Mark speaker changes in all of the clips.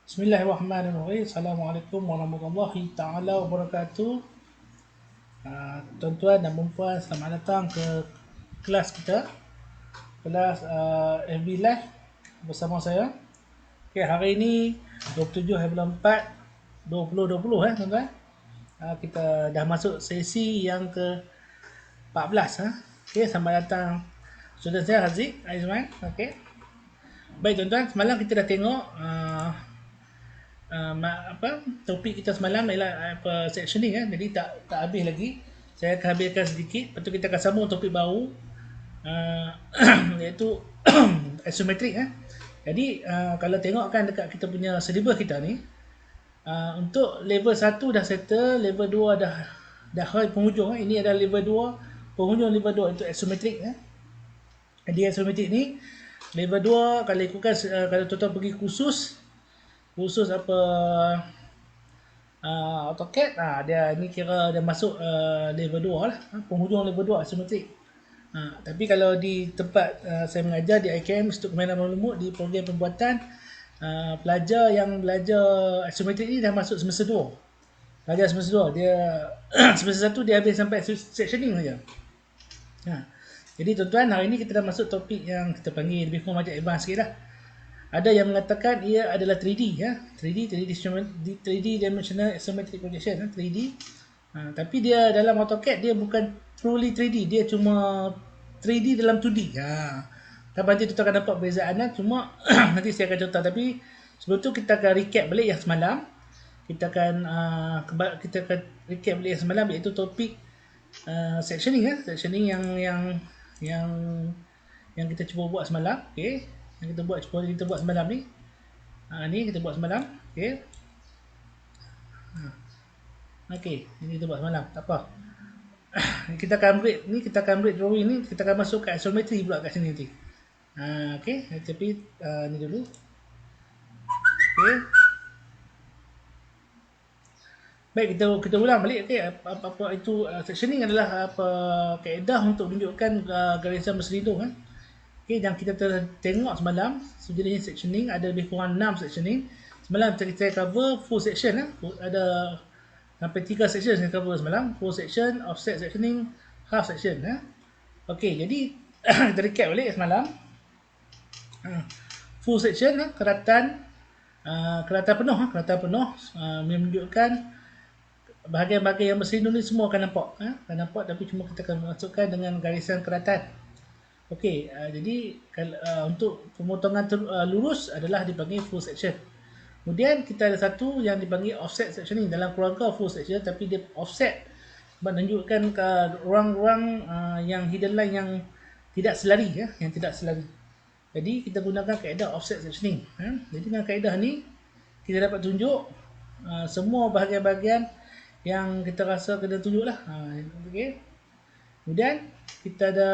Speaker 1: Bismillahirrahmanirrahim. Assalamualaikum warahmatullahi taala wabarakatuh. Tuan-tuan dan puan-puan, selamat datang ke kelas kita, kelas FB Live bersama saya. Okay, hari ini 27 hari bulan 4 2020 tuan-tuan. Kita dah masuk sesi yang ke 14 Okay, selamat datang student saya Haziq Aizman. Okay. Baik tuan-tuan, semalam kita dah tengok topik kita semalam ialah sectioning jadi tak habis lagi. Saya akan habiskan sedikit, lepas tu kita akan sambung topik baru iaitu isometrik Jadi kalau tengokkan dekat kita punya syllabus kita ni, untuk level 1 dah settle, level 2 dah penghujung ini adalah level 2, penghujung level 2 untuk isometrik Jadi isometrik ni level 2 kalau ikutkan kalau tuan-tuan pergi khusus apa AutoCAD, dia ni kira dah masuk level 2 lah, penghujung level 2 isometrik. Tapi kalau di tempat saya mengajar di IKM Institut Kemahiran Maklumat di program pembuatan, pelajar yang belajar isometrik ni dah masuk semester 2. Pelajar semester 2 dia semester 1 dia habis sampai sectioning saja. Jadi tuan-tuan, hari ni kita dah masuk topik yang kita panggil lebih kurang macam advance sikit lah. Ada yang mengatakan ia adalah 3D 3D dimensional isometric projection 3D. Tapi dia dalam AutoCAD dia bukan truly 3D, dia cuma 3D dalam 2D. Nanti kita akan dapat perbezaan cuma nanti saya akan contoh. Tapi sebelum tu kita akan recap balik yang semalam. Kita akan recap balik yang semalam, iaitu topik sectioning sectioning yang kita cuba buat semalam. Okey, yang kita buat semalam ni. Ni kita buat semalam. Okey. Okey, ini kita buat semalam. Tak apa. Kita akan break drawing ni, kita akan masuk ke isometri pula kat sini nanti. Okey, tapi ni dulu. Okey. Baik, kita ulang balik. Okey, apa itu sectioning adalah kaedah untuk menunjukkan garisan berselindung Okey, yang kita tengok semalam, sejenis sectioning ada lebih kurang 6 sectioning. Semalam kita cover full section ada sampai 3 section saya cover semalam. Full section, offset sectioning, half section Okey, jadi kita recap balik semalam. Full section keratan penuh menunjukkan bahagian-bahagian yang berselindung ni semua akan nampak, tapi cuma kita akan masukkan dengan garisan keratan. Okey, jadi untuk pemotongan lurus adalah dipanggil full section. Kemudian kita ada satu yang dipanggil offset sectioning, dalam keluarga full section tapi dia offset, menunjukkan ke ruang-ruang yang hidden line yang tidak selari Jadi kita gunakan kaedah offset sectioning. Jadi dengan kaedah ni kita dapat tunjuk semua bahagian-bahagian yang kita rasa kena tunjuk lah. Okey. Kemudian kita ada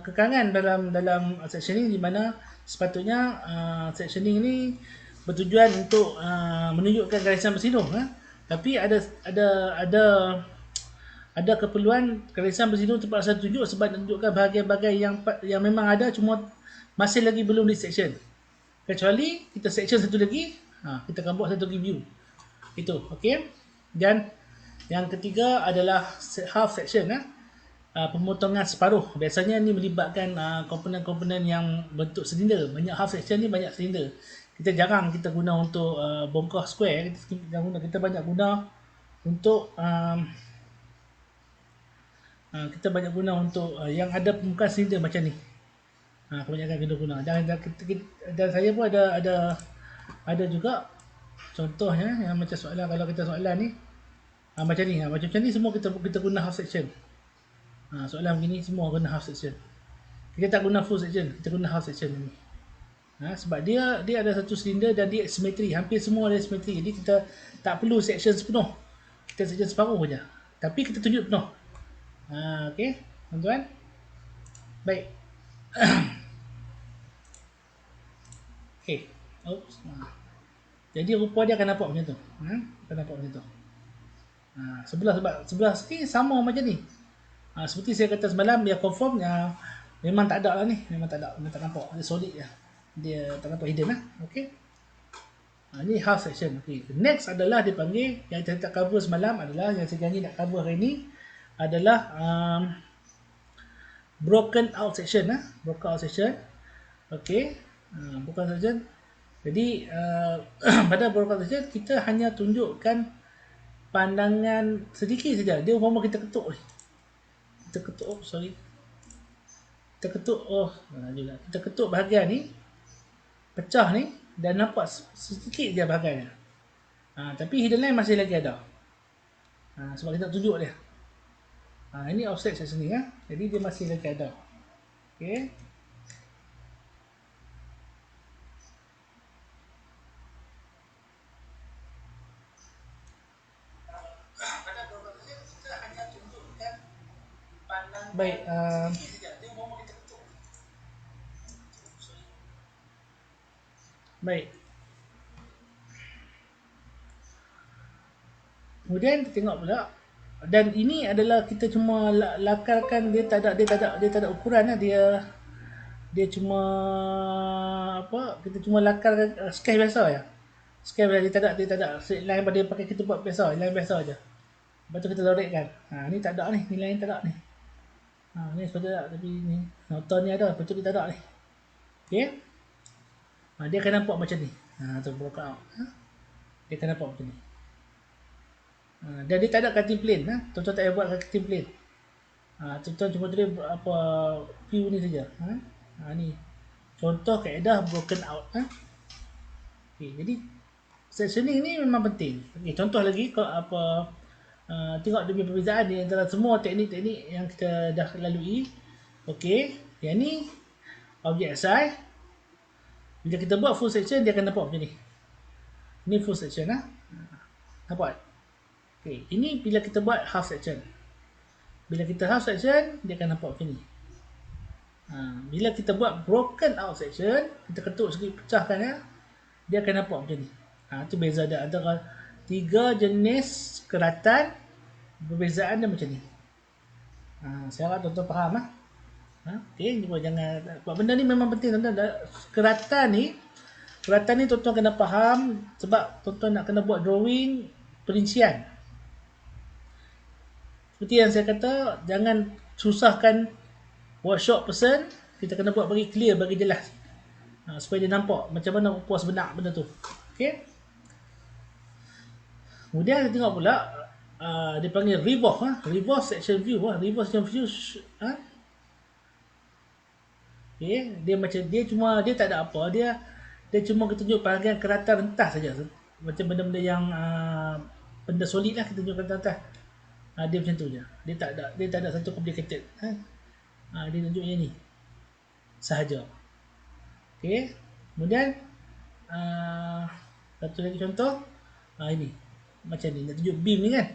Speaker 1: kekangan dalam sectioning, di mana sepatutnya sectioning ni bertujuan untuk menunjukkan garisan berselindung tapi ada keperluan garisan berselindung terpaksa tunjuk sebab menunjukkan bahagian-bahagian yang memang ada cuma masih lagi belum di section. Kecuali kita section satu lagi, kita akan buat satu review. Itu, okey. Dan yang ketiga adalah half section pemotongan separuh. Biasanya ni melibatkan komponen-komponen yang bentuk silinder. Banyak half section ni banyak silinder. Kita jarang kita guna untuk bongkah square. Kita banyak guna untuk yang ada permukaan silinder macam ni. Kebanyakan kita guna. Dan saya pun ada juga contohnya yang macam soalan, kalau kita soalan ni macam ni semua kita guna half section. Soalan begini semua guna half section. Kita tak guna full section, kita guna half section ni. Sebab dia ada satu silinder dan dia simetri, hampir semua ada simetri. Jadi kita tak perlu section sepenuh. Kita section separuh saja. Tapi kita tunjuk penuh. Okey, tuan-tuan. Baik. Okey. Oops. Jadi rupa dia akan nampak macam tu. Sebelah sini sama macam ni. Seperti saya kata semalam, dia confirm memang tak ada lah ni. Memang tak nampak. Dia solid je. Dia tak nampak hidden Okey. Ini half section. Okay. Next adalah dipanggil, yang saya tak cover semalam adalah, yang saya janji nak cover hari ini adalah broken out section. Broken out section. Okay. Broken out section. Jadi pada broken out section kita hanya tunjukkan pandangan sedikit saja. Dia umpama kita ketuk ni. Kita ketuk, kita ketuk, kita ketuk bahagian ni, pecah ni, dan nampak sedikit je bahagiannya. Tapi hidden line masih lagi ada. Sebab kita tunjuk dia. Ini offset section ni. Jadi dia masih lagi ada. Okay. Baik, baik. Kemudian kita tengok pula, dan ini adalah kita cuma lakarkan, dia tak ada ukuran lah. Dia cuma apa? Kita cuma lakarkan scale biasa ya. Scale biasa, dia tak ada straight line pada pakai kita buat biasa, line biasa aja. Lepas tu kita lorekkan. Ni tak ada ni, nilai ni tak ada ni. Ni sepatutnya tak, tapi ni noton ni ada, betul dia tak ada ni. Okey. Dia akan nampak macam ni. Tu broke out. Dia akan nampak macam ni. Dan dia tak ada cutting plane. Tuan-tuan tak payah buat cutting plane. Tuan-tuan cuma tulis apa view ni saja. Ni contoh kaedah broken out. Okay, jadi sectioning ni memang penting. Okay, contoh lagi kalau apa, tengok demi perbezaan di antara semua teknik-teknik yang kita dah lalui. Okey, yang ni objek SI. Bila kita buat full section, dia akan nampak macam ni. Ini full section. Nampak? Okey, ini bila kita buat half section. Bila kita half section, dia akan nampak macam ni. Bila kita buat broken out section, kita ketuk sikit, pecahkan ya, dia akan nampak macam ni. Itu beza dia antara tiga jenis keratan, perbezaan dia macam ni. Saya harap tuan-tuan faham. Okey, jangan, sebab benda ni memang penting tuan-tuan. Keratan ni tuan-tuan kena faham, sebab tuan-tuan nak kena buat drawing perincian. Seperti yang saya kata, jangan susahkan workshop person. Kita kena buat bagi clear, bagi jelas, supaya dia nampak macam mana rupa sebenar benda tu. Okey. Kemudian kita tengok pula, dia panggil revolve. Revolve section view. Revolve section view. Okay. Dia tak ada apa. Dia cuma kita tunjuk bahagian keratan rentas saja. Macam benda-benda yang benda solid lah, kita tunjuk keratan rentas. Dia macam tu je. Dia tak ada satu complicated. Dia tunjuk yang ni sahaja. Okey. Kemudian satu lagi contoh. Ini macam ni, nak tunjuk beam ni kan.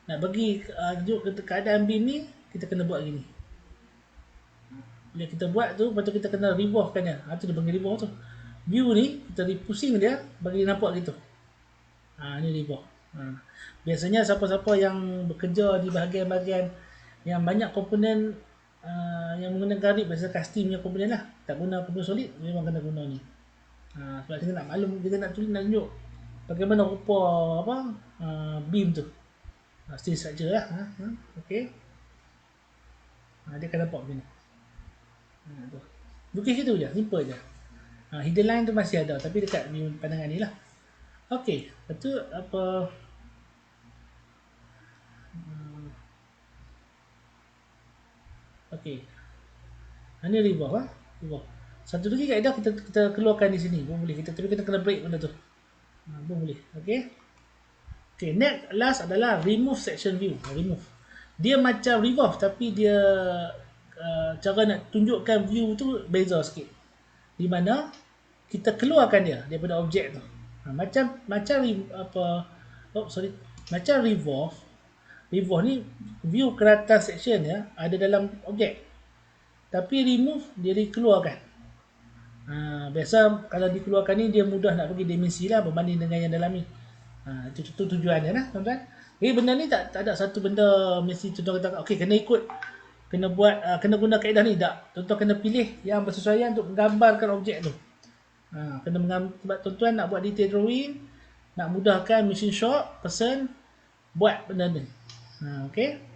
Speaker 1: Nak bagi tunjuk keadaan beam ni, kita kena buat gini. Bila kita buat tu, lepas tu kita kena revolve kan dia. Tu dia panggil revolve tu. View ni, kita pusing dia, bagi dia nampak gitu. Ni revolve. Biasanya siapa-siapa yang bekerja di bahagian-bahagian yang banyak komponen yang menggunakan rig, biasa custom punya komponen lah, tak guna komponen solid, memang kena guna ni. Sebab kita nak maklum, kita nak tunjuk bagaimana rupa beam tu, steel structure lah. Okey. Dia akan nampak macam ni. Lukis gitu je, simple je. Hidden line tu masih ada, tapi dekat view pandangan ni lah. Okey, lepas tu apa, okey. Ini revolve. Revolve. Satu lagi kaedah kita keluarkan di sini pun boleh, tapi kita kena break benda tu. Pun boleh. Okey. Okey, next last adalah remove section view. Remove. Dia macam revolve, tapi dia cara nak tunjukkan view tu beza sikit. Di mana kita keluarkan dia daripada objek tu. Macam revolve. Revolve ni view keratan section ya, ada dalam objek. Tapi remove dia dikeluarkan. Biasa kalau dikeluarkan ni dia mudah nak bagi dimensi lah berbanding dengan yang dalam ni. Itu tujuannya lah tuan-tuan. Jadi benda ni tak ada satu benda mesti tuan-tuan kata okey kena ikut, kena buat, kena guna kaedah ni. Tak, tuan-tuan kena pilih yang bersesuaian untuk menggambarkan objek tu. Kena mengambil, sebab tuan-tuan nak buat detail drawing, nak mudahkan machine shop person buat benda ni. Okey.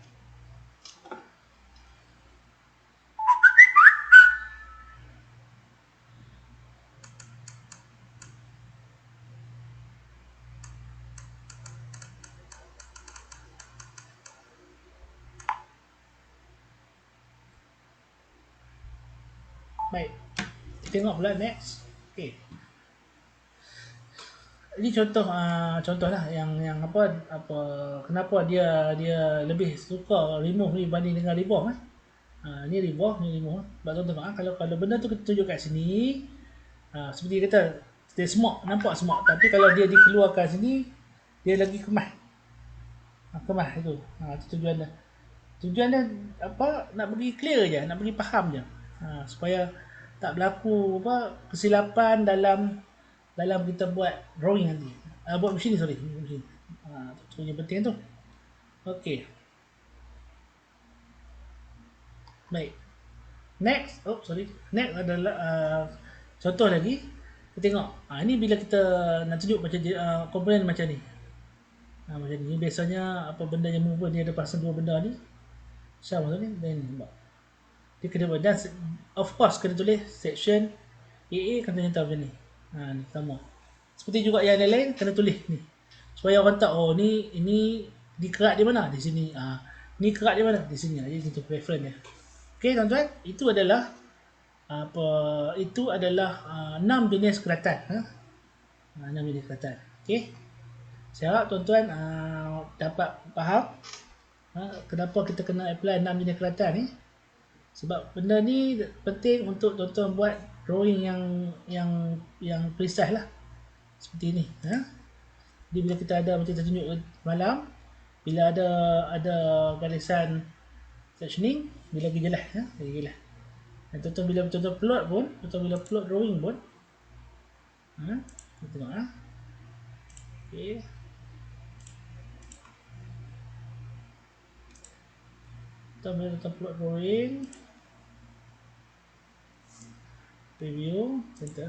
Speaker 1: Baik. Kita tengok pula next. Okey. Ini contoh lah yang apa kenapa dia lebih suka remove ni banding dengan revolve ni revolve ni remove. Sebab tuan tengok kalau benda tu kita tunjuk kat sini, seperti kata dia smoke, nampak smoke, tapi kalau dia dikeluarkan sini dia lagi kemas. Kemas itu. Itu tujuan dia. Tujuan dia apa, nak bagi clear je, nak bagi faham je. Supaya tak berlaku kesilapan dalam kita buat drawing nanti. Buat mesin ni, sorry. Mesin. Itu yang penting tu. Okey. Baik. Next adalah contoh lagi. Kita tengok. Ini bila kita nak tunjuk macam komponen macam ni. Macam ni. Biasanya apa benda yang movement ni ada pasal dua benda ni. Sama tu ni. Dan ni. Dia kena buat. Dan of course kena tulis section AA kena nyata macam ni. Ni sama. Seperti juga yang lain kena tulis ni. Supaya orang tahu ini dikerak di mana? Di sini. Ni kerak di mana? Di sini. Jadi itu reference dia. Okey tuan-tuan, itu adalah 6 jenis keratan. 6 jenis keratan. Okey. Saya harap tuan-tuan dapat faham kenapa kita kena apply 6 jenis keratan ni. Sebab benda ni penting untuk tuan-tuan buat drawing yang precise lah. Seperti ni. Jadi bila kita ada macam kita tunjuk malam, bila ada garisan sectioning, bila lagi jelas. Lagi jelas. Dan tuan-tuan bila tuan-tuan plot pun, tuan-tuan bila plot drawing pun, kita tengok. Okay. Tuan bila tuan plot drawing, preview, center,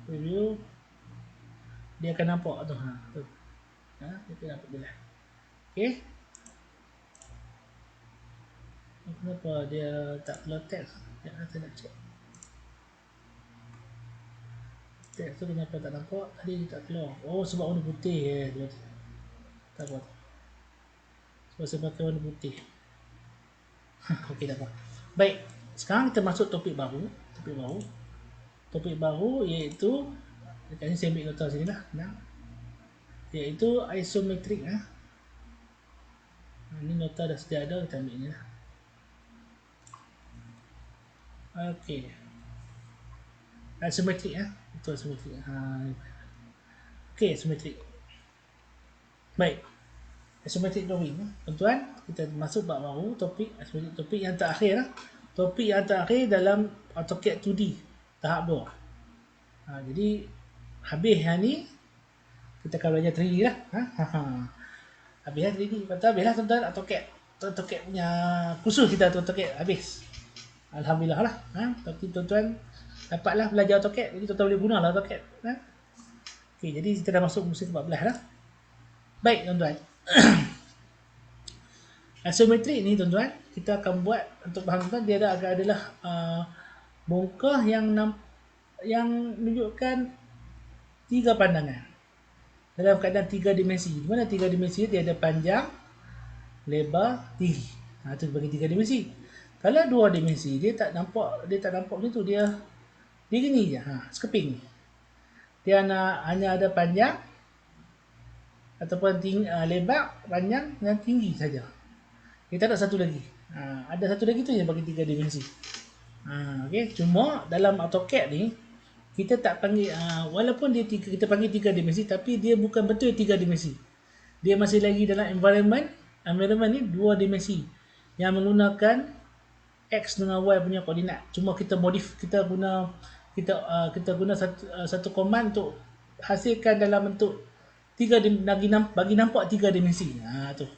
Speaker 1: preview, dia akan nampak tu. Dia akan nampak jelas. Okay. Kenapa dia tak keluar teks? Saya nak check. Teks tu kenapa tak nampak? Tadi dia tak keluar. Oh, sebab warna putih. Tak apa. Sebab saya pakai warna putih. Okey, tak apa. Baik. Sekarang kita masuk topik baru. Topik baru iaitu, dekat ni saya ambil nota sini lah. Iaitu isometric. Ini nota dah sedia ada, kita ambil ni lah. Okey. Isometric. Itu isometric. Okey, isometric. Baik. Isometric drawing. Tuan-tuan, kita masuk bab baru, topik isometric, topik yang terakhir lah. Topik yang terakhir dalam AutoCAD 2D tahap 2. Jadi habis yang ni kita akan belajar 3D lah. Habis 3D. Habislah tuan-tuan AutoCAD punya kursus kita AutoCAD habis. Alhamdulillah lah. Tapi tuan-tuan dapatlah belajar AutoCAD. Jadi tuan-tuan boleh gunalah AutoCAD. Okey, jadi kita dah masuk musim 14 lah. Baik tuan-tuan. Isometrik ni tuan-tuan, kita akan buat untuk bahan tuan, dia adalah bongkah yang menunjukkan 3 pandangan dalam keadaan 3 dimensi. Di mana 3 dimensi dia ada panjang, lebar, tinggi. Itu bagi 3 dimensi. Kalau 2 dimensi dia tak nampak macam tu, dia gini je, sekeping. Dia hanya ada panjang ataupun lebar, panjang dan tinggi saja. Kita tak ada satu lagi. Ada satu lagi tu yang bagi 3 dimensi. Okay. Cuma dalam AutoCAD ni kita tak panggil, walaupun kita panggil 3 dimensi, tapi dia bukan betul 3 dimensi. Dia masih lagi dalam environment ni 2 dimensi yang menggunakan X dengan Y punya koordinat. Cuma kita guna satu command untuk hasilkan dalam bentuk 3 bagi nampak 3 dimensi. Tu.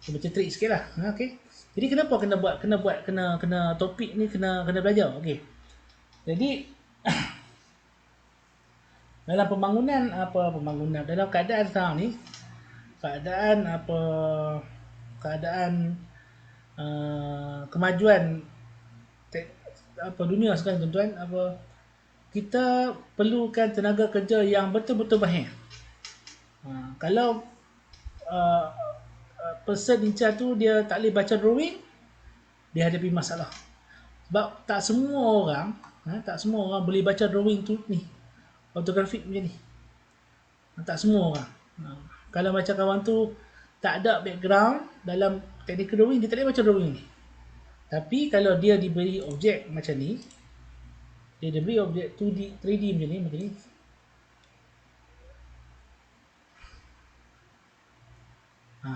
Speaker 1: Macam trik sikitlah. Okey. Jadi kenapa kena topik ni kena belajar. Okey. Jadi dalam pembangunan dalam keadaan sekarang ni, keadaan kemajuan dunia sekarang tuan-tuan, kita perlukan tenaga kerja yang betul-betul mahir. Kalau person in charge tu dia tak boleh baca drawing, dia hadapi masalah. Sebab tak semua orang boleh baca drawing tu ni, ortografik macam ni. Tak semua orang. Kalau macam kawan tu tak ada background dalam technical drawing, dia tak boleh baca drawing ni. Tapi kalau dia diberi objek macam ni, dia diberi objek 2D, 3D macam ni.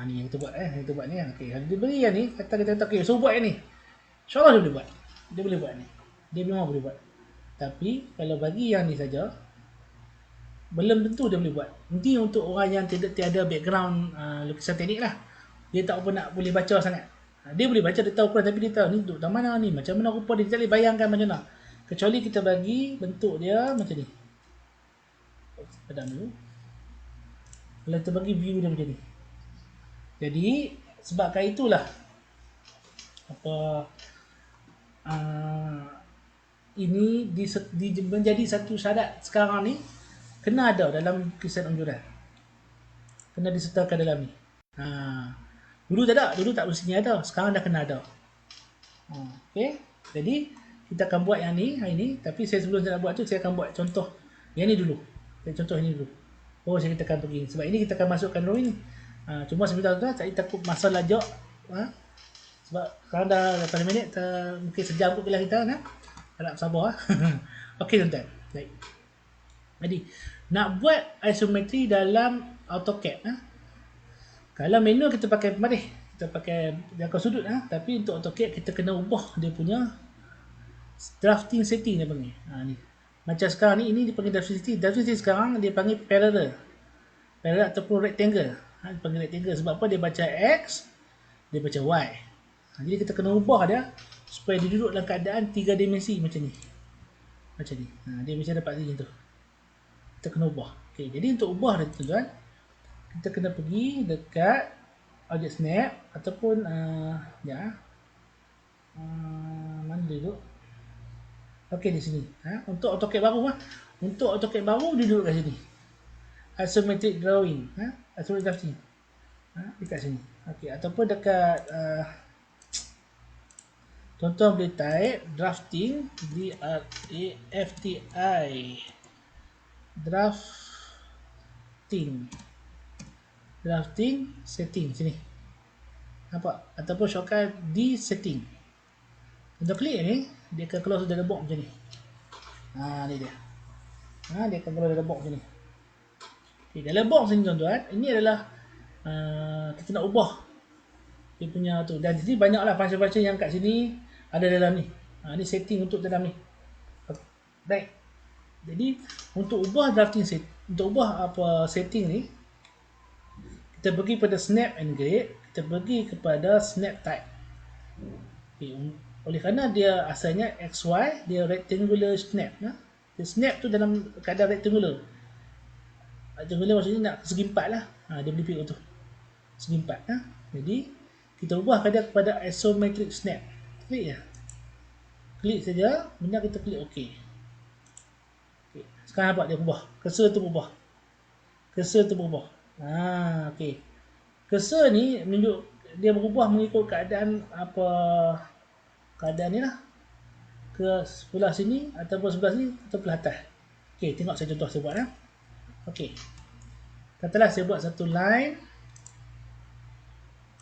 Speaker 1: Ni yang kita buat ni. Okey, kalau diberi yang ni, kata okey, so buat yang ni. InsyaAllah dia boleh buat. Dia boleh buat ni. Dia memang boleh buat. Tapi kalau bagi yang ni saja, belum tentu dia boleh buat. Ini untuk orang yang tiada background lukisan teknik lah. Dia tak apa nak boleh baca sangat. Dia boleh baca, dia tahu ukuran, tapi dia tahu ni duduk mana ni, macam mana rupa dia, tak boleh bayangkan macam mana. Kecuali kita bagi bentuk dia macam ni. Padam dulu. Kalau kita bagi view dia macam ni. Jadi sebabkan itulah ini menjadi satu syarat sekarang ni, kena ada dalam lukisan anjuran, kena disertakan dalam ni. Dulu tak ada, dulu tak mestinya ada, sekarang dah kena ada. Okay, jadi kita akan buat yang ni hari ni, tapi sebelum saya nak buat tu, saya akan buat contoh yang ni dulu. Contoh ini dulu. Saya kita akan pergi, sebab ini kita akan masukkan drawing ni. Cuma sebentar tu saya takut masa lajak. Sebab sekarang dah 8 minit, mungkin sejam kot bila kita kan. Harap sabar. Okey tuan-tuan. Baik. Jadi nak buat isometri dalam AutoCAD, kalau manual kita pakai pemarih, kita pakai jangkau sudut, tapi untuk AutoCAD kita kena ubah dia punya drafting setting dia panggil. Ni. Macam sekarang ni, ini dipanggil drafting setting. Drafting setting sekarang dia panggil parallel ataupun rectangle. Dia panggil rectangle sebab apa? Dia baca X, dia baca Y. Jadi kita kena ubah dia supaya dia duduk dalam keadaan 3 dimensi macam ni. Macam ni. Dia macam dapat macam tu. Kita kena ubah. Okay, jadi untuk ubah dia tuan-tuan, kita kena pergi dekat object snap ataupun mana dia duduk? Okey, di sini. Untuk AutoCAD baru Untuk AutoCAD baru dia duduk kat sini. Isometric drawing, isometric drafting. Dekat sini. Okey, ataupun dekat tuan-tuan boleh type drafting, D-R-A-F-T-I, drafting setting sini. Nampak? Ataupun shortcut D setting. Kita klik ni, dia akan keluar dari box macam ni. Ni dia. Dia akan keluar dari box macam ni. Okay, dalam box ni tuan-tuan, ini adalah kita nak ubah dia punya tu. Dan jadi banyaklah function-function yang kat sini ada dalam ni. Ni setting untuk dalam ni. Baik. Jadi untuk ubah drafting set, untuk ubah setting ni, kita pergi pada snap and grade, kita pergi kepada snap type. Okay, oleh kerana dia asalnya XY, dia rectangular snap. Dia snap tu dalam keadaan rectangular. Rectangular maksudnya nak segi empat lah. Dia boleh pilih tu segi empat. Jadi kita ubah dia kepada isometric snap. Klik je. Klik saja, benda kita klik OK. Okay. Sekarang nampak dia berubah. Cursor tu berubah. Okay. Cursor ni menunjuk dia berubah mengikut keadaan keadaan ni lah. Ke sebelah sini ataupun sebelah sini atau sebelah atas. Okay, tengok saya contoh saya buat. Okay. Katalah saya buat satu line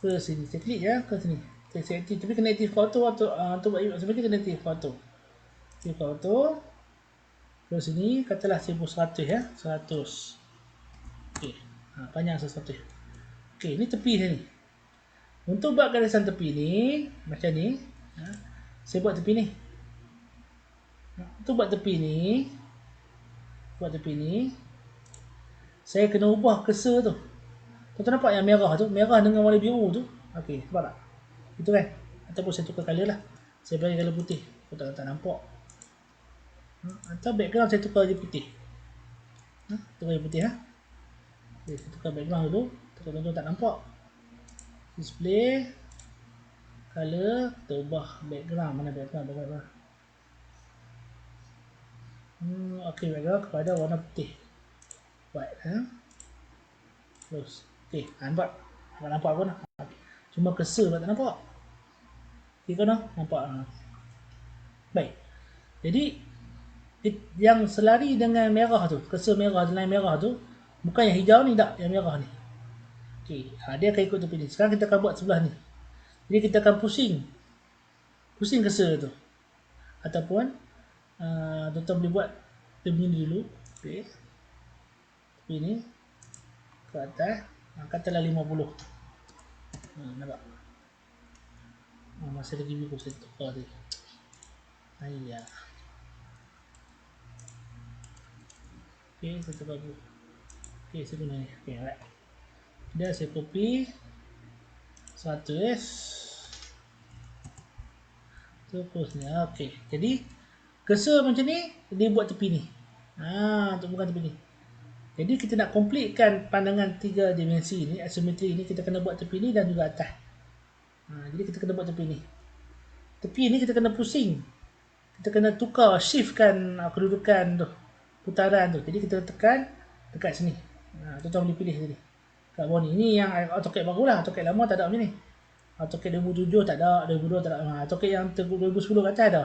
Speaker 1: ke sini. Saya klik je ke sini. Saya aktif, tapi kena aktif auto untuk buat sebenarnya kena aktif auto. Aktif auto. Ke sini, katalah saya buat 100 100. Okey. Panjang 100. Okey, ni tepi sini. Untuk buat garisan tepi ni macam ni, saya buat tepi ni. Untuk buat tepi ni, saya kena ubah cursor tu. Tuan-tuan nampak yang merah tu, merah dengan warna biru tu. Okey, nampak tak? Itu kan? Ataupun saya tukar color lah. Saya bagi color putih. Kau tak nampak. Atau background saya tukar je putih. Tukar yang putih. Okay, tukar background dulu. Tuan-tuan tak nampak. Display. Color. Kita ubah background. Mana background? Okay, background kepada warna putih. White. Terus. Okay, nampak? Nampak pun. Cuma cursor tak nampak. Okay kan? Nampak. Baik. Jadi yang selari dengan merah tu, cursor merah dan line merah tu, bukan yang hijau ni tak, yang merah ni. Okey, dia akan ikut tepi ni. Sekarang kita akan buat sebelah ni. Jadi kita akan pusing cursor tu. Ataupun tuan-tuan boleh buat tepi ni dulu. Okey. Tepi ni ke atas, katalah 50. Nampak? Masih lagi biru saya tukar tadi. Ayah. Okey, saya tukar dulu. Okey, saya guna ni. Okey, alright. Dia saya copy 100. Terusnya, okey. Jadi cursor macam ni dia buat tepi ni. Untuk bukan tepi ni. Jadi kita nak completekan pandangan 3 dimensi ni, asimetri ni, kita kena buat tepi ni dan juga atas. Jadi kita kena buat tepi ni. Tepi ni kita kena pusing. Kita kena tukar, shiftkan kedudukan tu, putaran tu. Jadi kita tekan dekat sini. Tuan-tuan boleh pilih tadi. Kat bawah ni. Ini yang AutoCAD baru lah. AutoCAD lama tak ada macam ni. AutoCAD 2007 tak ada, 2002 tak ada. AutoCAD yang 2010 kat atas ada.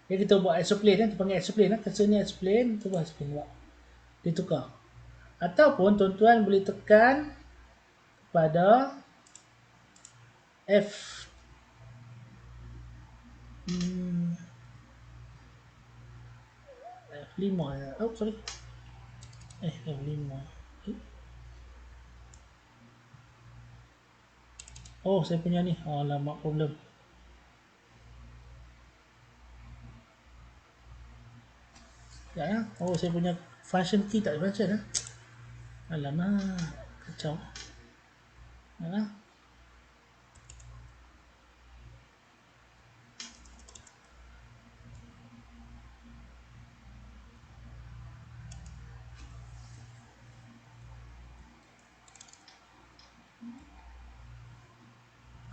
Speaker 1: Jadi kita buat isoplane kan, kita panggil isoplane kan. Cursor ni isoplane, kita buat isoplane buat. Dia tukar. Ataupun tuan-tuan boleh tekan pada F F5 ya. Oh, sorry. F5. Oh, saya punya ni. Lama problem. Ya. Oh, saya punya function key tak function ya. Alamak, kacau.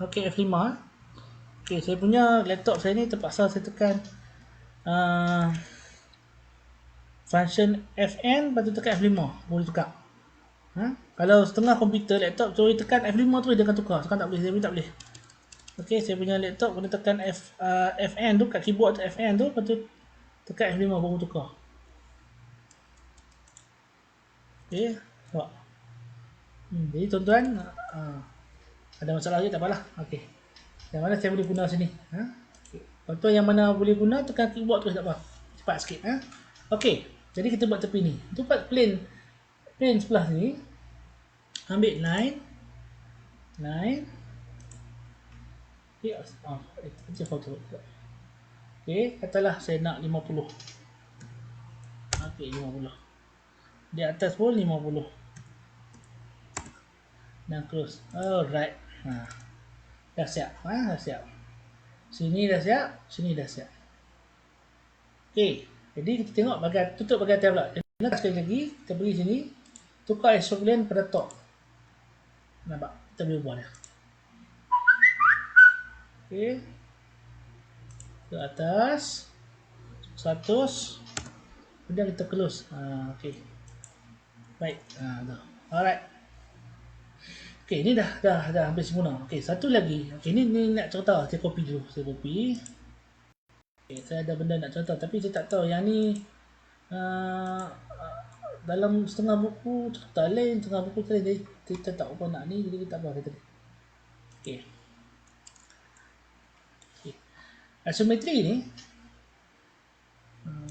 Speaker 1: Okey, F5. Okey, saya punya laptop saya ni terpaksa saya tekan function Fn, lepas tu tekan F5 boleh tukar. Kalau setengah komputer laptop curi tekan F5 terus dia akan tukar. Sekarang tak boleh, saya tak boleh. Okey, saya punya laptop kena tekan Fn tu kat keyboard tu, Fn tu, lepas tu tekan F5 baru tukar. Okey, nampak. Jadi tuan-tuan ada masalah lagi tak apalah. Okey. Yang mana saya boleh guna sini. Tuan-tuan yang mana boleh guna tekan keyboard terus tak apa. Cepat sikit. Okey. Jadi kita buat tepi ni. Untuk buat plane sebelah ni, ambil line. Okey, macam foto. Okey, katalah saya nak 50. Okey, 50. Di atas pun 50. Dan close. Alright. Dah siap. Dah siap. Sini dah siap, sini dah siap. Okey. Jadi kita tengok bahagian tutup bahagian atas pula. Kita sekali lagi, kita pergi sini, tukar isoplane pada top. Nampak? Kita boleh ubah dia. Okey. Ke atas 100. Kemudian kita close. Okey. Baik. Dah. Alright. Okey, ni dah habis sempurna. Okey, satu lagi. Okey, ni nak cerita. Saya copy dulu. Saya copy. Okey, saya ada benda nak cerita tapi saya tak tahu yang ni dalam setengah buku cerita lain, setengah buku cerita lain. Kita tak apa nak ni, jadi kita tak apa kata. Okey. Asimetri ni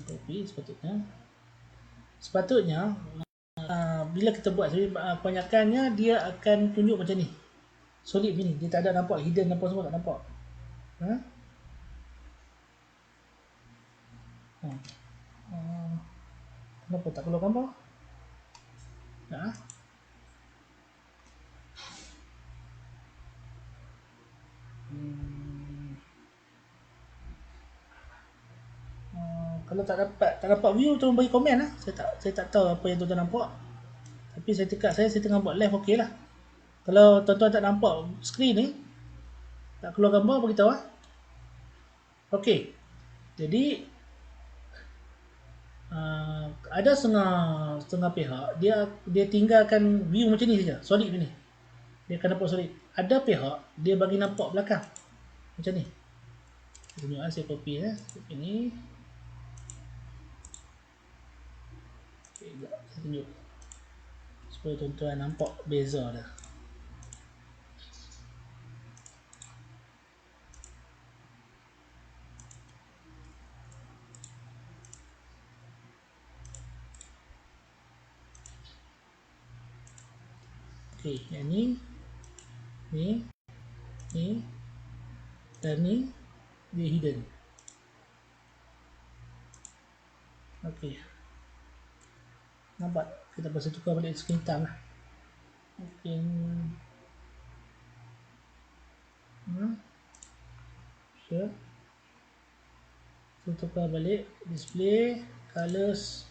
Speaker 1: copy sepatutnya bila kita buat kebanyakannya dia akan tunjuk macam ni. Solid ni. Dia tak ada nampak hidden apa semua tak nampak. Kenapa tak keluar gambar? Kalau Kalau tak dapat view, tolong bagi komen lah. Saya tak tahu apa yang tuan-tuan nampak. Tapi saya tengah buat live okey lah. Kalau tuan-tuan tak nampak skrin ni, tak keluar gambar, beritahu lah. Okey. Jadi ada setengah pihak dia tinggalkan view macam ni saja, solid ni. Dia akan nampak solid. Ada pihak dia bagi nampak belakang. Macam ni. Tunjuk saya copy ini. Okay, saya tunjuk supaya tuan-tuan nampak beza dah. Okey, yang ni dan ni dia hidden. Okey. Nampak? Kita pasal tukar balik screen hitam lah. Okey. Sure. Kita tukar balik display, colors,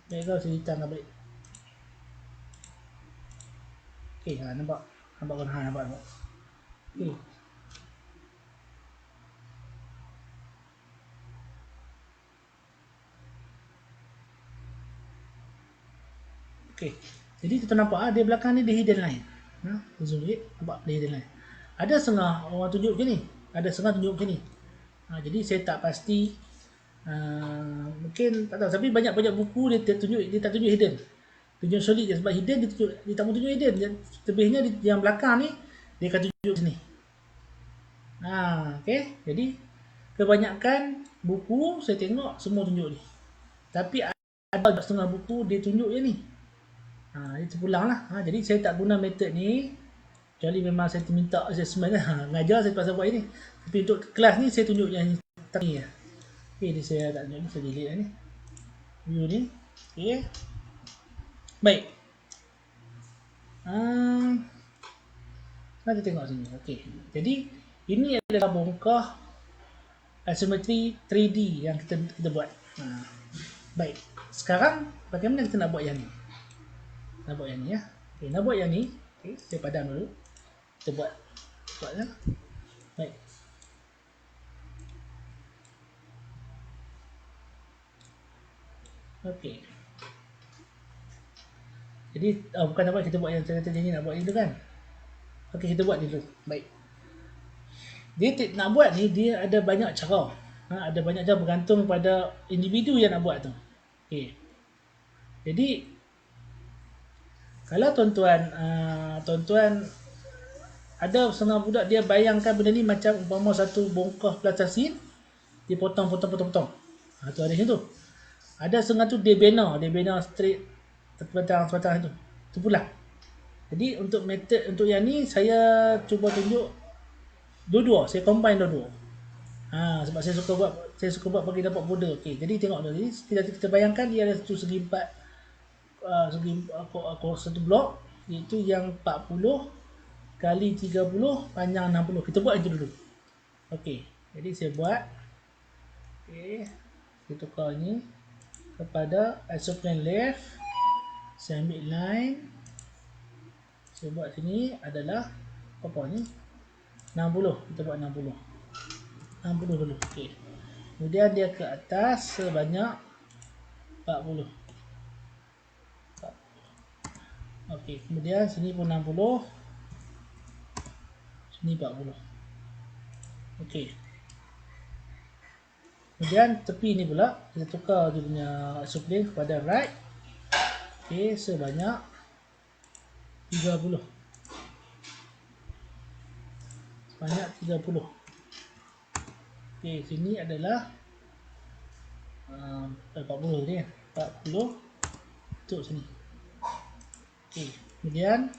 Speaker 1: background screen hitam lah balik. Okey, nampak? Nampak kan? Nampak. Okey. Okey. Jadi kita nampak dia belakang ni dia hidden line. Zoom sikit, nampak dia hidden line. Ada setengah orang tunjuk macam ni. Ada setengah tunjuk macam ni. Jadi saya tak pasti, mungkin tak tahu, tapi banyak buku dia tak tunjuk hidden. Tunjuk solid je, sebab hidden dia tak mau tunjuk hidden. Lebihnya yang belakang ni dia akan tunjuk sini. Okey. Jadi kebanyakan buku saya tengok semua tunjuk ni. Tapi ada setengah buku dia tunjuk je ni. Dia terpulang lah. Jadi saya tak guna metod ni, kecuali memang saya minta assessment lah. Ngajar saya pasal buat ini. Tapi untuk kelas ni saya tunjuk yang ni lah. Okay, saya tak tunjuk ni, saya delete lah ni view ni. Okay, baik. Kita tengok sini. Okay, jadi ini adalah bongkah isometri 3D yang kita buat. Baik, sekarang bagaimana kita nak buat yang ni? Nak buat yang ni ya. Okay, nak buat yang ni, okay, saya padam dulu. Kita buatlah. Baik. Okey. Jadi bukan nak buat, kita buat yang saya kata ni, nak buat itu kan. Okey, kita buat dulu. Baik. Dia nak buat ni, dia ada banyak cara. Ada banyak cara bergantung pada individu yang nak buat tu. Okey. Jadi kalau tuan-tuan ada setengah budak dia bayangkan benda ni macam umpama satu bongkah plastik, dia potong. Tu ada macam tu. Ada setengah tu dia bina straight sebatang tu. Tu pula. Jadi untuk yang ni saya cuba tunjuk dua-dua, saya combine dua-dua. Sebab saya suka buat bagi dapat border. Okey, jadi tengok dulu. Jadi kita bayangkan dia ada segi 4 satu blok, iaitu yang 40 kali 30 panjang 60. Kita buat itu dulu. Okey, jadi saya buat. Okey, kita tukar ni kepada isoplane left. Saya ambil line, saya buat sini adalah apa ni, 60. Kita buat 60 dulu. Okey, kemudian dia ke atas sebanyak 40. Okey, kemudian sini pun 60, sini 40. Okey, kemudian tepi ni pula kita tukar dia punya isoplane kepada right. Okey, sebanyak 30. Okey, sini adalah 40 ni, 40 untuk sini. Okey, kemudian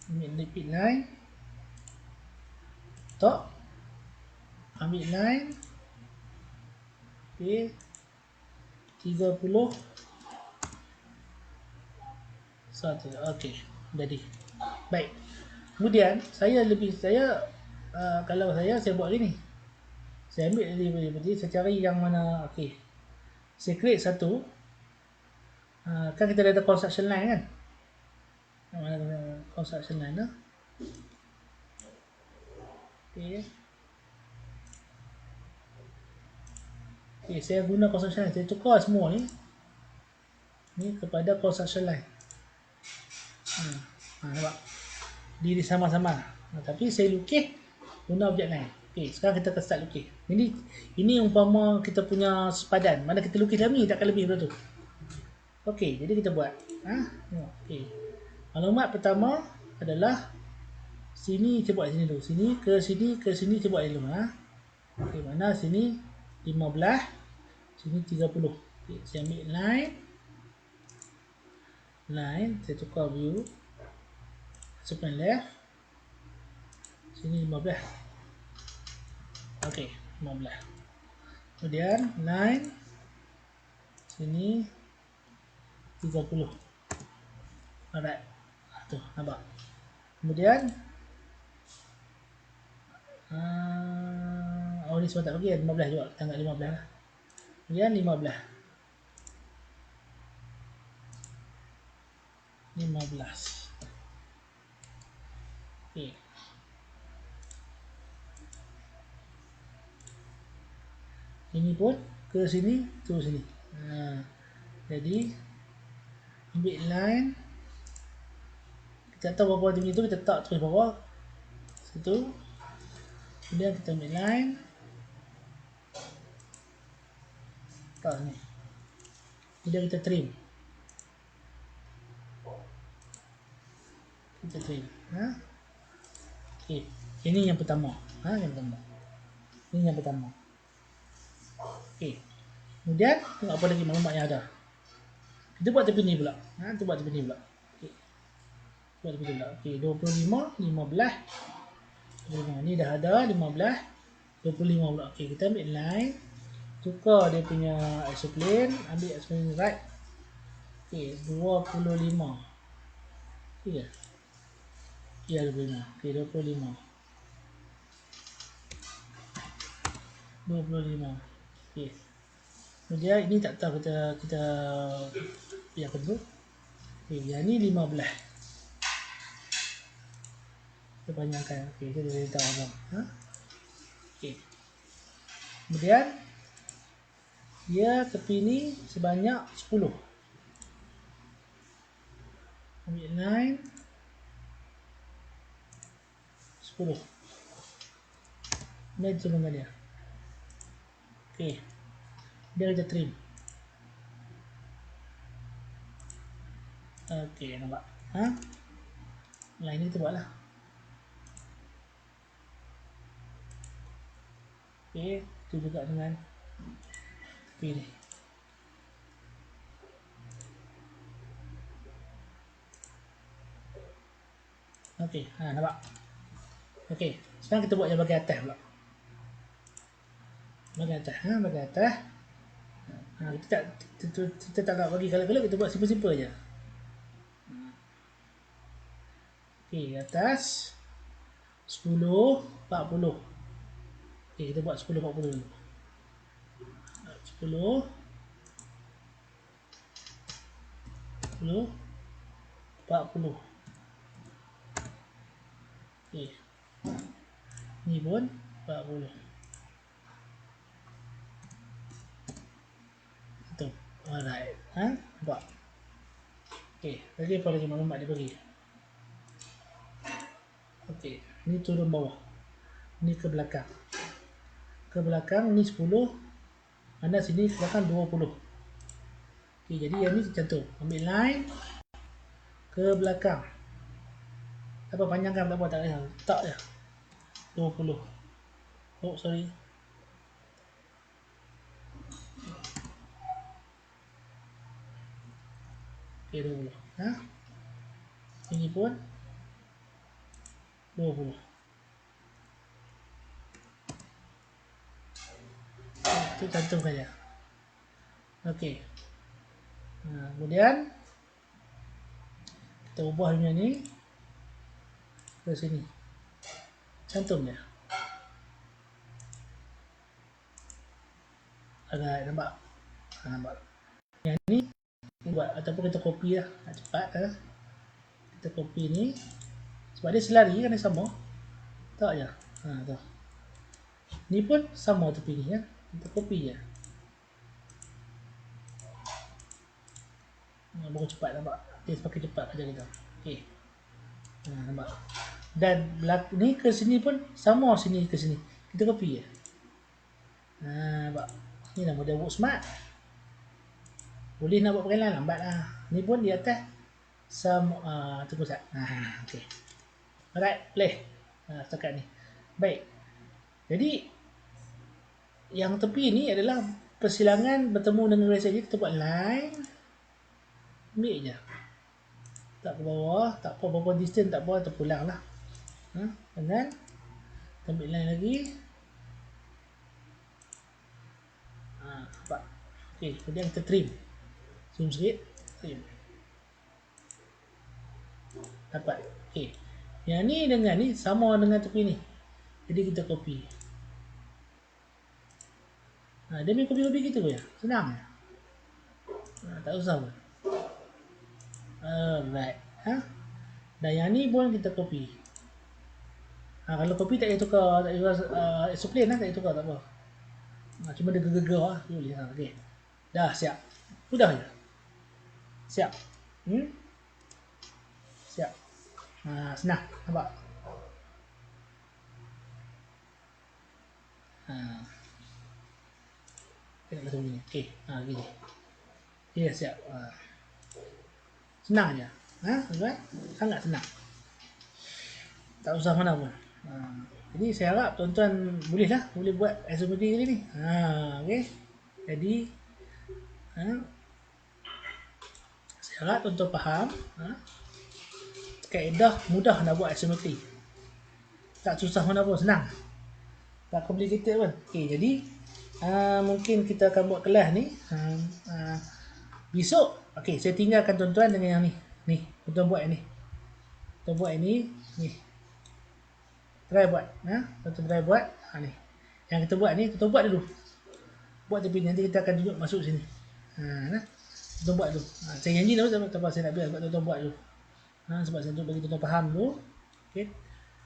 Speaker 1: ambil repeat line, top, ambil line. Okey, 30 1. Okey, jadi baik. Kemudian kalau saya buat gini, saya ambil dari saya cari yang mana. Okey, Saya create satu. Kan kita ada construction line kan. Construction line tu. Okay. Okay, saya guna construction line. Saya tukar semua ni kepada construction line. Nampak? Dia sama-sama. Tapi saya lukis guna objek lain. Okay, sekarang kita akan start lukis. Ini umpama kita punya sepadan. Mana kita lukis dalam ni takkan lebih daripada tu. Okay, jadi kita buat. Okay. Maklumat pertama adalah sini, kita buat sini dulu. Sini ke sini ke sini kita buat dulu. Okay, mana sini 15, sini 30. Okay, saya ambil line, saya tukar view. Supply left. Sini 15. Okey, 15. Kemudian line sini 30. Alright. Tu, nampak. Kemudian ni sebab tak bagi 15 juga. Kita angkat 15 lah. Kemudian 15. 15. Okey. Ini pun ke sini, tu sini. Jadi ambil line. Kita tahu berapa tinggi tu, kita tak terus bawah. Situ. Kemudian kita ambil line. Tak ni. Kemudian kita trim. Kita trim. Okey. Ini yang pertama. Ini yang pertama. Okey. Kemudian tengok apa lagi maklumat yang ada. Kita buat tepi ni pula. Kita buat tepi ni pula. Okey. Buat tepi ni pula. Okey, 25, 15. Ni dah ada 15, 25 pula. Okey, kita ambil line. Tukar dia punya isoplane, ambil isoplane right. Okey, 25. Okey. Ya, 25. Okey, 25. 25. Okey. Kemudian ini tak tahu kita yang kedua. Okey, yang ni 15. Kita panjangkan. Okey, kita dah tahu abang. Okey. Kemudian dia tepi ni sebanyak 10. Ambil line 10. Ini turunkan dia. Okey. Dia kita trim. Okey, nampak? Line ni kita buatlah. Okey, itu juga dengan tepi ni. Okey, nampak? Okey, sekarang kita buat yang bahagian atas pula. Bahagian atas. Kita tak nak bagi color-color, kita buat simple-simple je. Okey, atas 10, 40. Okey, kita buat 10, 40 dulu. 10, 40. Okey. Ni pun 40. Itu. Alright. Nampak? Okey, lagi apa lagi maklumat dia bagi? Okey, ni turun bawah. Ni ke belakang. Ke belakang ni 10. Mana sini ke belakang 20. Okey, jadi yang ni cantum. Ambil line ke belakang. Apa panjangkan tak apa, tak payah. Tak je. 20. Oh, sorry. Okey, 20. Ini pun 20. Itu cantum saja. Okey. Kemudian kita ubah punya ni ke sini. Cantum dia. Agak nampak. Nampak. Yang ni buat ataupun kita copy lah, nak cepat kita copy ni sebab dia selari kan, dia sama tak je. Tu ni pun sama tepi ni ya, kita copy je. Baru cepat, nampak dia semakin cepat kerja kita. Okey, nampak. Dan ni ke sini pun sama, sini ke sini kita copy je. Nampak, ni nama dia work smart. Boleh nak buat pakai lain lambat lah. Ni pun di atas sama, tunggu sekejap. Okey, alright, boleh setakat ni. Baik, jadi yang tepi ni adalah persilangan bertemu dengan garis saja. Kita buat line, ambil je, tak ke bawah, tak apa berapa distance, tak apa, terpulang lah. Dengan ambil line lagi. Nampak. Okey, kemudian kita trim, zoom sikit, trim, dapat. Okey, yang ni dengan ni sama dengan tepi ni, jadi kita copy. Dia main copy-copy gitu ya, senang. Tak usah pun. Alright. Dan yang ni pun kita copy. Kalau copy tak payah tukar, tak payah explain lah, tak payah tukar, tak apa. Cuma dia gegar lah, boleh. Okay, dah siap, mudah je. Siap. Siap. Senang, nampak. Kita macam ni. Okay, gini. Okay, siap. Senang je. Tuan-tuan, sangat senang. Tak usah mana pun. Jadi saya harap tuan-tuan boleh buat isometri kali ni. Okay. Jadi saya harap tuan-tuan faham. Kaedah mudah nak buat isometri. Tak susah mana pun, senang. Tak complicated pun. Okay, jadi mungkin kita akan buat kelas ni besok. Okay, saya tinggalkan tuan-tuan dengan yang ni. Ni, tuan-tuan buat yang ni. Tuan buat yang ni. Try buat. Tuan-tuan try buat. Ni. Yang kita buat ni, tuan-tuan buat dulu. Buat tepi ni, nanti kita akan tunjuk masuk sini. Tuan-tuan buat dulu. Saya janji dulu, sebab saya nak biar, sebab tuan-tuan buat dulu. Sebab saya untuk bagi tuan-tuan faham dulu. Okay.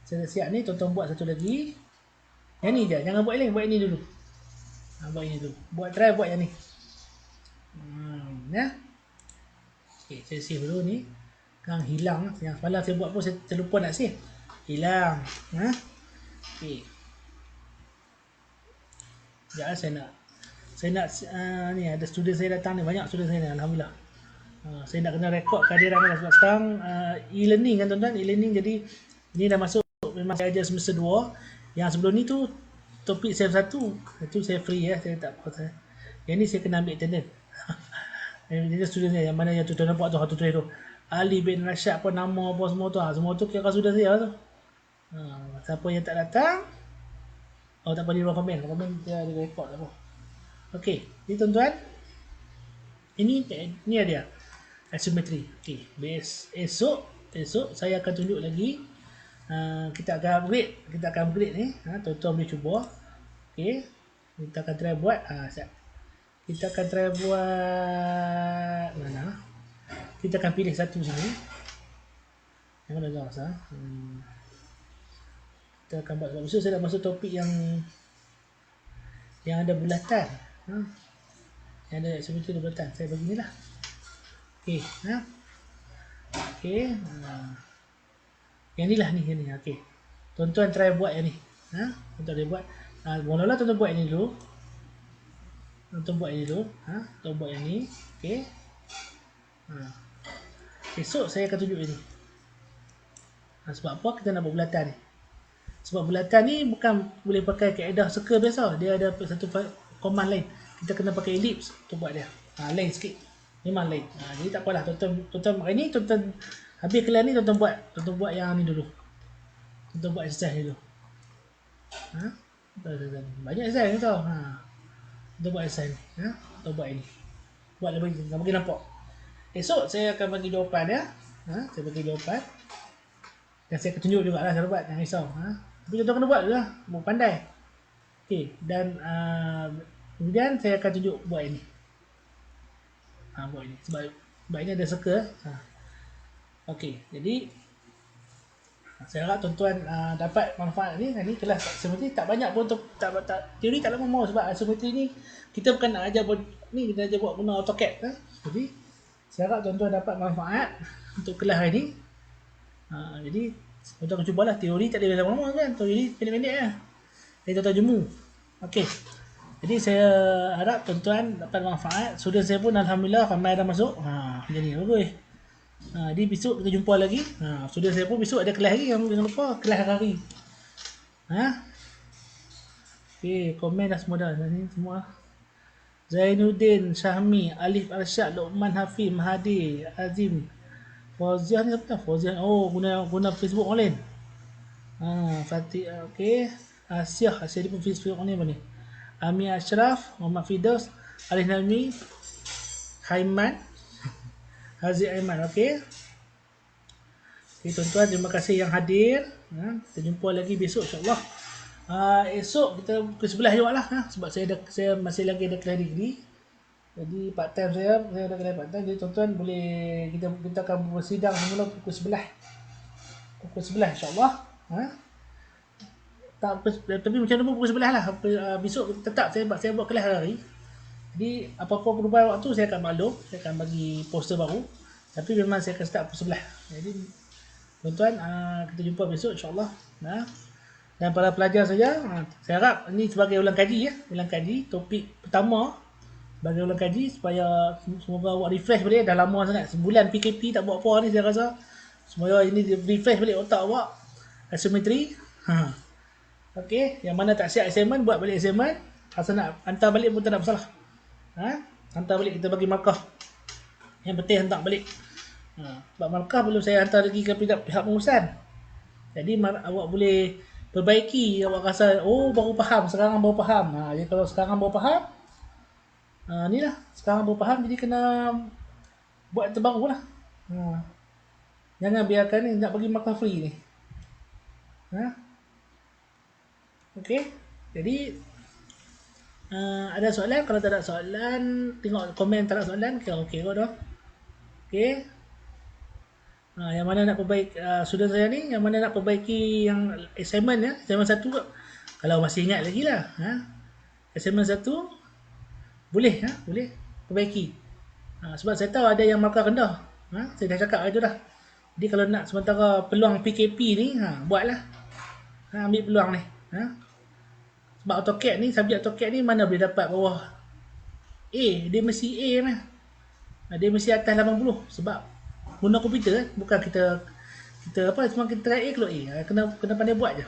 Speaker 1: Saya dah siap ni, tuan-tuan buat satu lagi. Yang ni je, jangan buat yang lain, buat yang ni dulu. Buat yang ni dulu. Try buat yang ni. Okay, saya save dulu ni. Sekarang hilang. Yang semalam saya buat pun saya terlupa nak save. Hilang. Okay. Sekejap saya nak ni ada student saya datang ni, banyak student saya ni, alhamdulillah. Saya nak kena rekod kehadiran mereka sebab sekarang e-learning kan tuan-tuan, e-learning, jadi ini dah masuk, memang saya ajar semester 2. Yang sebelum ni tu topik saya 1, itu saya free ya, saya tak apa. Yang ni saya kena ambil attendance. Jadi student saya yang mana yang tuan-tuan nampak tu, satu tu Ali bin Rashad apa nama apa semua tu, semua tu kira student saya tu. Siapa yang tak datang, tak apa, di ruang komen dia rekod tak apa. Okey, jadi tuan-tuan, ini dia isometri. Okey, esok saya akan tunjuk lagi. Kita akan upgrade ni. Tuan-tuan boleh cuba. Okey, kita akan try buat. Kita akan try buat mana? Kita akan pilih satu sini. Yang mana guys? Kita akan buat sebab saya dah masuk topik yang ada bulatan. Yang ada isometri bulatan. Saya bagi ni lah. Okey, okey. Yang ni lah ni. Okey. Tuan-tuan try buat yang ni. Tuan-tuan try buat. Mula-mula tuan-tuan buat yang ni dulu. Tuan-tuan buat yang ni dulu. Tuan buat yang ni. Okey. Esok saya akan tunjuk yang ni. Sebab apa kita nak buat bulatan ni? Sebab bulatan ni bukan boleh pakai kaedah circle biasa. Dia ada satu command lain. Kita kena pakai ellipse untuk buat dia. Lain sikit. Memang lain. Jadi tak apalah, tuan-tuan hari ni, tuan-tuan habis kelas ni, tuan-tuan buat yang ni dulu. Tuan-tuan buat exercise ni dulu. Banyak exercise ni tau. Tuan buat exercise ni. Tuan buat ini. Buat lebih, bagi nampak. Esok saya akan bagi jawapan ya. Saya bagi jawapan. Dan saya akan tunjuk juga lah cara buat. Jangan risau. Tapi tuan-tuan kena buat dulu lah. Buat pandai. Okey. Dan kemudian saya akan tunjuk buat ini. Buat ini sebab ini ada circle. Okey, jadi saya harap tuan-tuan dapat manfaat ni. Ini kelas astrometri tak banyak pun untuk teori tak lama mau, sebab astrometri ni kita bukan nak ajar buat ni, kita ajar buat guna AutoCAD kan. Jadi saya harap tuan-tuan dapat manfaat untuk kelas hari ni. Jadi tuan-tuan cubalah, teori tak ada lama-lama kan, teori pendek-pendek lah. Jadi tuan-tuan jemu. Okey. Jadi saya harap tuan-tuan dapat manfaat. Student saya pun alhamdulillah ramai dah masuk. Jadi bagus. Jadi besok kita jumpa lagi. Student saya pun besok ada kelas lagi, jangan lupa kelas hari. Okey, komen dah semua dah. Ni semua. Zainuddin, Syahmi, Alif Arsyad, Luqman Hafiz, Mahathir, Azim, Fauziah ni siapa? Fauziah. Oh, guna Facebook online. Fatih, okey. Asyah dia pun Facebook online apa ni? Ami Ashraf, Muhammad Firdaus, Alif Nalmi, Haiman, Haziq Aiman. Okey. Okay, tuan-tuan, terima kasih yang hadir. Kita jumpa lagi besok insya-Allah. Esok kita pukul 11 juga lah, sebab saya masih lagi ada kelas degree. Jadi part time saya ada kelas part time. Jadi tuan-tuan boleh kita akan bersidang semula pukul 11. Pukul 11 insya-Allah. Tapi macam mana pun pukul 11 lah. Besok tetap saya buat kelas hari. Jadi apa-apa perubahan waktu saya akan maklum, saya akan bagi poster baru. Tapi memang saya akan start pukul 11. Jadi tuan-tuan, kita jumpa besok insya-Allah. Dan para pelajar saja, saya harap ini sebagai ulang kaji ya. Ulang kaji topik pertama sebagai ulang kaji, supaya semoga awak refresh balik. Dah lama sangat, sebulan PKP tak buat apa ni, saya rasa semoga ini refresh balik otak awak. Astrometri. Okey, yang mana tak siap assignment, buat balik assignment. Asal nak hantar balik pun tak ada masalah. Hantar balik, kita bagi markah. Yang penting hantar balik. Sebab markah belum saya hantar lagi ke pihak pengurusan. Jadi awak boleh perbaiki. Awak rasa baru faham, sekarang baru faham. Jadi kalau sekarang baru faham, ni lah, sekarang baru faham, jadi kena buat terbaru lah. Jangan biarkan ni nak bagi markah free ni. Okey, jadi ada soalan? Kalau tak ada soalan, tengok komen tak ada soalan. Okey kot dah. Okey. Yang mana nak perbaiki student saya ni, yang mana nak perbaiki yang assignment ya, assignment 1 kalau masih ingat lagi lah. Assignment 1 boleh boleh perbaiki. Sebab saya tahu ada yang markah rendah. Saya dah cakap itu dah. Jadi kalau nak sementara peluang PKP ni, buatlah. Ambil peluang ni. Sebab AutoCAD ni, subjek AutoCAD ni mana boleh dapat bawah A, dia mesti A meh. Dia mesti atas 80 sebab guna komputer kan, bukan kita apa, cuma kita try A keluar A. Kena pandai buat je.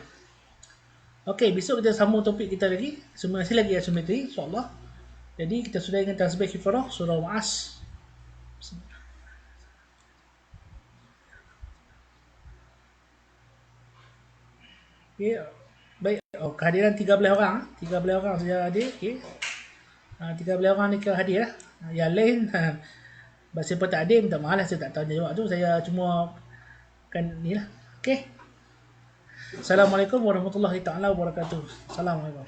Speaker 1: Okey, besok kita sambung topik kita lagi. Masih lagi astrometri insya-Allah. Jadi kita sudah dengan tasbih kifarah surah Mu'as. Okey, baik. Kehadiran 13 orang. 13 orang saja hadir. Okey. 13 orang ni hadir lah. Yang lain siapa tak hadir, minta maaf lah, saya tak tahu jawab tu. Saya cuma kan ni lah. Okey. Assalamualaikum warahmatullahi taala wabarakatuh. Assalamualaikum.